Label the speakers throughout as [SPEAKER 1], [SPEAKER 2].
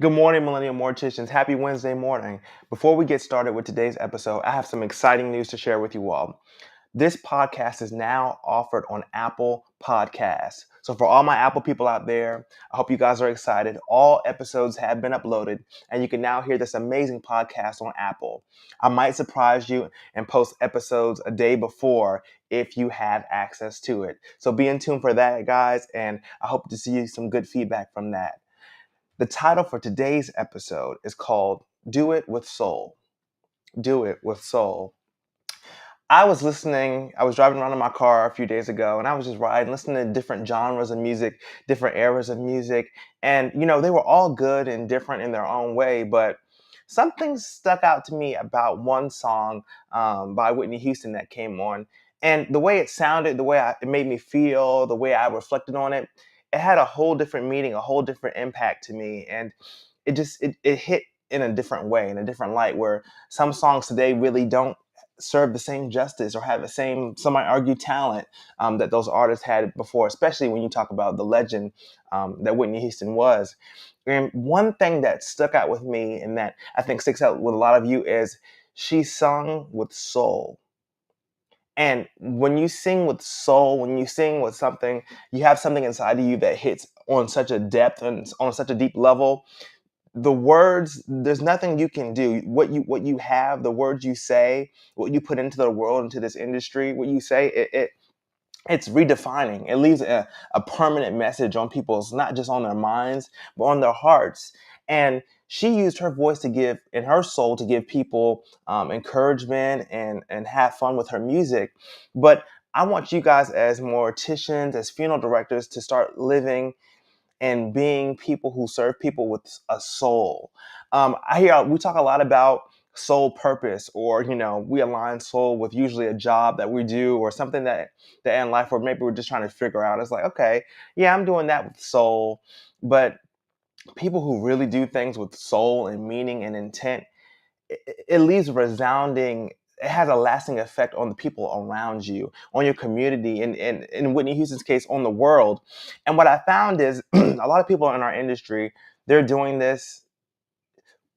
[SPEAKER 1] Good morning, Millennial Morticians. Happy Wednesday morning. Before we get started with today's episode, I have some exciting news to share with you all. This podcast is now offered on Apple Podcasts. So, for all my Apple people out there, I hope you guys are excited. All episodes have been uploaded, and you can now hear this amazing podcast on Apple. I might surprise you and post episodes a day before if you have access to it. So, be in tune for that, guys, and I hope to see some good feedback from that. The title for today's episode is called Do It with Soul. Do It with Soul. I was driving around in my car a few days ago and I was just riding, listening to different genres of music, different eras of music. And, they were all good and different in their own way, but something stuck out to me about one song by Whitney Houston that came on. And the way it sounded, it made me feel, the way I reflected on it, it had a whole different meaning, a whole different impact to me. And it hit in a different way, in a different light, where some songs today really don't serve the same justice or have the same, some might argue, talent that those artists had before, especially when you talk about the legend that Whitney Houston was. And one thing that stuck out with me and that I think sticks out with a lot of you is she sung with soul. And when you sing with soul, when you sing with something, you have something inside of you that hits on such a depth and on such a deep level. The words, there's nothing you can do. What you have, the words you say, what you put into the world, into this industry, what you say, it's redefining. It leaves a permanent message on people's, not just on their minds, but on their hearts. And she used her voice to give, and her soul to give people encouragement and have fun with her music. But I want you guys as morticians, as funeral directors, to start living and being people who serve people with a soul. We talk a lot about soul purpose, or we align soul with usually a job that we do or something that in life, or maybe we're just trying to figure out. It's like, okay, yeah, I'm doing that with soul, but people who really do things with soul and meaning and intent, it leaves resounding. It has a lasting effect on the people around you, on your community, and in Whitney Houston's case, on the world. And what I found is a lot of people in our industry, they're doing this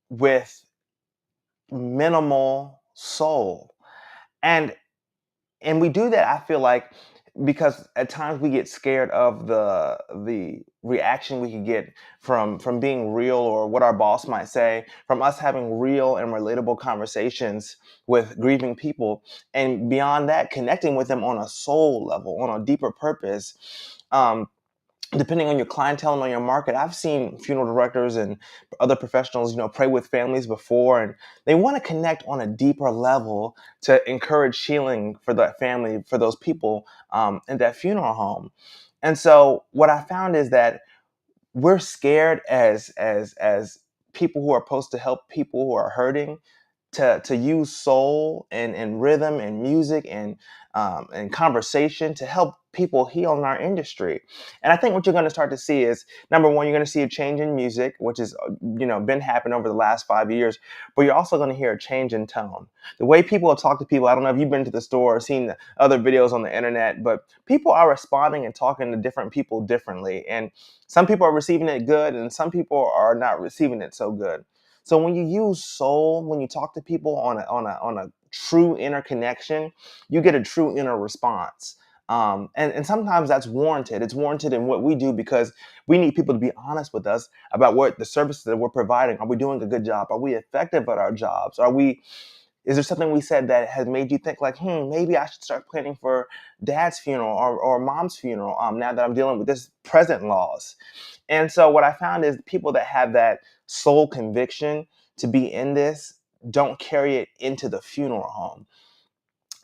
[SPEAKER 1] with minimal soul. And we do that, I feel like, because at times we get scared of the reaction we could get from being real, or what our boss might say, from us having real and relatable conversations with grieving people, and beyond that, connecting with them on a soul level, on a deeper purpose. Depending on your clientele and on your market, I've seen funeral directors and other professionals, pray with families before, and they want to connect on a deeper level to encourage healing for that family, for those people in that funeral home. And so, what I found is that we're scared as people who are supposed to help people who are hurting to use soul and rhythm and music and conversation to help people heal in our industry. And I think what you're going to start to see is, number one, you're going to see a change in music, which has been happening over the last 5 years, but you're also going to hear a change in tone. The way people talk to people, I don't know if you've been to the store or seen other videos on the internet, but people are responding and talking to different people differently. And some people are receiving it good, and some people are not receiving it so good. So when you use soul, when you talk to people on a true inner connection, you get a true inner response. And sometimes that's warranted. It's warranted in what we do, because we need people to be honest with us about what the services that we're providing. Are we doing a good job? Are we effective at our jobs? Is there something we said that has made you think like, maybe I should start planning for dad's funeral or mom's funeral now that I'm dealing with this present loss? And so what I found is people that have that soul conviction to be in this don't carry it into the funeral home.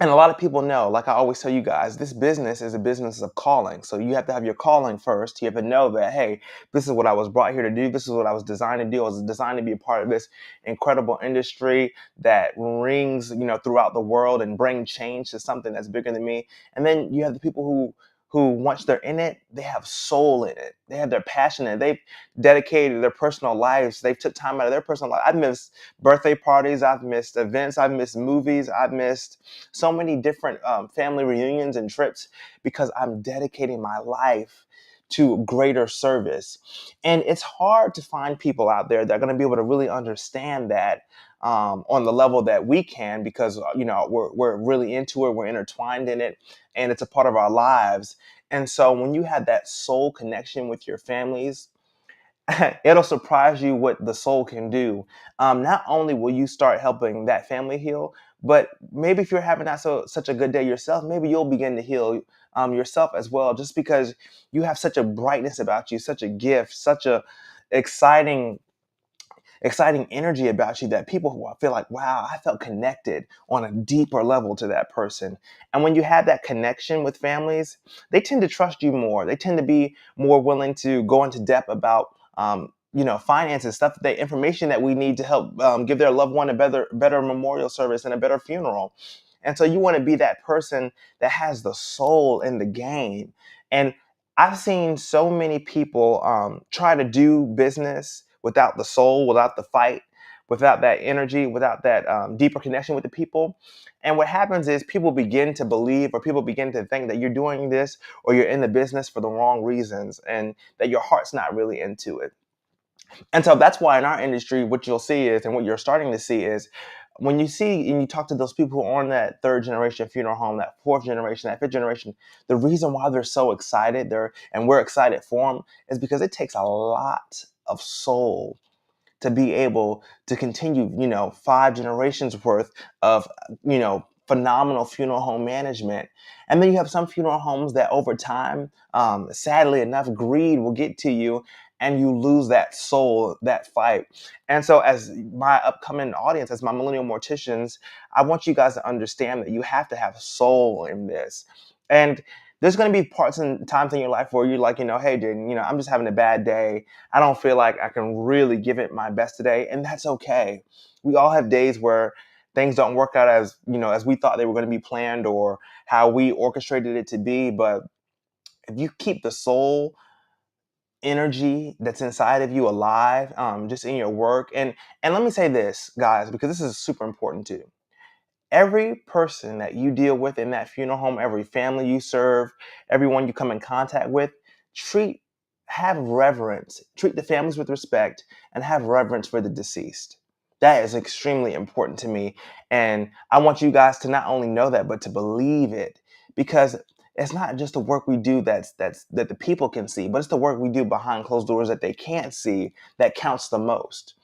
[SPEAKER 1] And a lot of people know, like I always tell you guys, this business is a business of calling. So you have to have your calling first. You have to know that, hey, this is what I was brought here to do. This is what I was designed to do. I was designed to be a part of this incredible industry that rings, throughout the world and bring change to something that's bigger than me. And then you have the people who once they're in it, they have soul in it. They have their passion in it. They've dedicated their personal lives. They've took time out of their personal life. I've missed birthday parties. I've missed events. I've missed movies. I've missed so many different family reunions and trips, because I'm dedicating my life to greater service. And it's hard to find people out there that are going to be able to really understand that on the level that we can, because we're really into it, we're intertwined in it, and it's a part of our lives. And so when you have that soul connection with your families, it'll surprise you what the soul can do. Not only will you start helping that family heal, but maybe if you're having not such a good day yourself, maybe you'll begin to heal yourself as well, just because you have such a brightness about you, such a gift, such a exciting exciting energy about you, that people will feel like, wow, I felt connected on a deeper level to that person. And when you have that connection with families, they tend to trust you more. They tend to be more willing to go into depth about finances, stuff, the information that we need to help give their loved one a better memorial service and a better funeral. And so you want to be that person that has the soul in the game. And I've seen so many people try to do business without the soul, without the fight, without that energy, without that deeper connection with the people. And what happens is people begin to believe, or people begin to think that you're doing this or you're in the business for the wrong reasons, and that your heart's not really into it. And so that's why in our industry, what you'll see is, and what you're starting to see is, when you see and you talk to those people who are on that third generation funeral home, that fourth generation, that fifth generation, the reason why they're so excited, and we're excited for them, is because it takes a lot of soul to be able to continue, five generations worth of, phenomenal funeral home management. And then you have some funeral homes that over time, sadly enough, greed will get to you, and you lose that soul, that fight. And so as my upcoming audience, as my millennial morticians, I want you guys to understand that you have to have soul in this. And there's going to be parts and times in your life where you're like, hey, Jaden, I'm just having a bad day. I don't feel like I can really give it my best today. And that's okay. We all have days where things don't work out as we thought they were going to be planned, or how we orchestrated it to be. But if you keep the soul energy that's inside of you alive, just in your work. And let me say this, guys, because this is super important too. Every person that you deal with in that funeral home, every family you serve, everyone you come in contact with, have reverence, treat the families with respect, and have reverence for the deceased. That is extremely important to me. And I want you guys to not only know that, but to believe it, because it's not just the work we do that the people can see, but it's the work we do behind closed doors that they can't see that counts the most.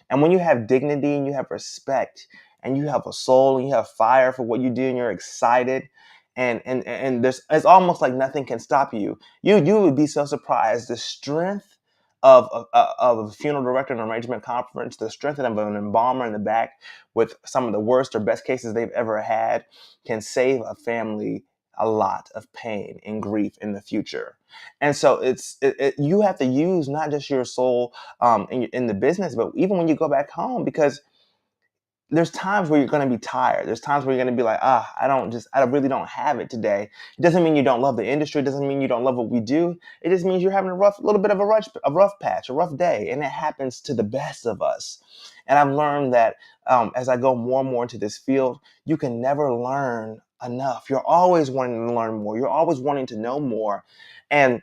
[SPEAKER 1] And when you have dignity and you have respect and you have a soul and you have fire for what you do and you're excited, and it's almost like nothing can stop you. You would be so surprised the strength of a funeral director and arrangement conference, the strength of an embalmer in the back with some of the worst or best cases they've ever had, can save a family a lot of pain and grief in the future. And so you have to use not just your soul in the business, but even when you go back home, because there's times where you're going to be tired. There's times where you're going to be like, I really don't have it today. It doesn't mean you don't love the industry. It doesn't mean you don't love what we do. It just means you're having a little bit of a rough patch, a rough day. And it happens to the best of us. And I've learned that as I go more and more into this field, you can never learn enough. You're always wanting to learn more. You're always wanting to know more. And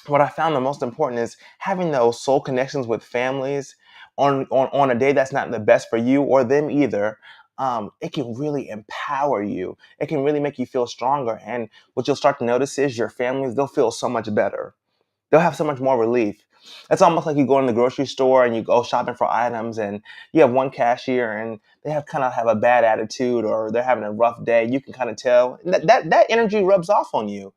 [SPEAKER 1] what I found the most important is having those soul connections with families on a day that's not the best for you or them either. It can really empower you. It can really make you feel stronger. And what you'll start to notice is your families, they'll feel so much better. They'll have so much more relief. It's almost like you go in the grocery store and you go shopping for items, and you have one cashier and they kind of have a bad attitude, or they're having a rough day. You can kind of tell that energy rubs off on you.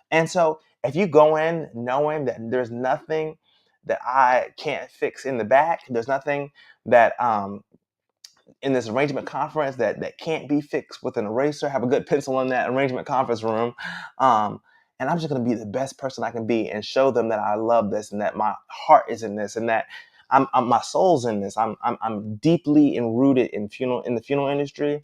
[SPEAKER 1] And so if you go in knowing that there's nothing that I can't fix in the back, there's nothing that in this arrangement conference that can't be fixed with an eraser, have a good pencil in that arrangement conference room. And I'm just going to be the best person I can be and show them that I love this, and that my heart is in this, and that my soul's in this. I'm deeply enrooted in the funeral industry.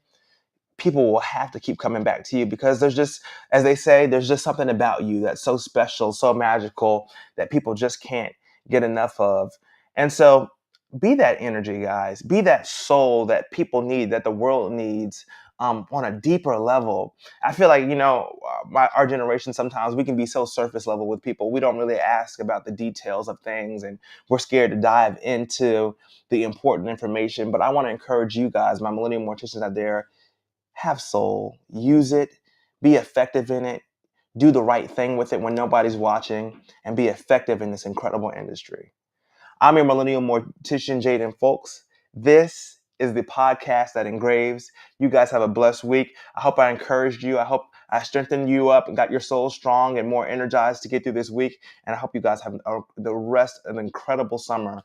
[SPEAKER 1] People will have to keep coming back to you, because there's just, as they say, there's just something about you that's so special, so magical, that people just can't get enough of. And so be that energy, guys. Be that soul that people need, that the world needs. on a deeper level. I feel like, our generation, sometimes we can be so surface level with people. We don't really ask about the details of things, and we're scared to dive into the important information. But I want to encourage you guys, my millennial morticians out there, have soul, use it, be effective in it, do the right thing with it when nobody's watching, and be effective in this incredible industry. I'm your millennial mortician, Jaden, folks. This is the podcast that engraves. You guys have a blessed week. I hope I encouraged you. I hope I strengthened you up and got your soul strong and more energized to get through this week. And I hope you guys have the rest of an incredible summer.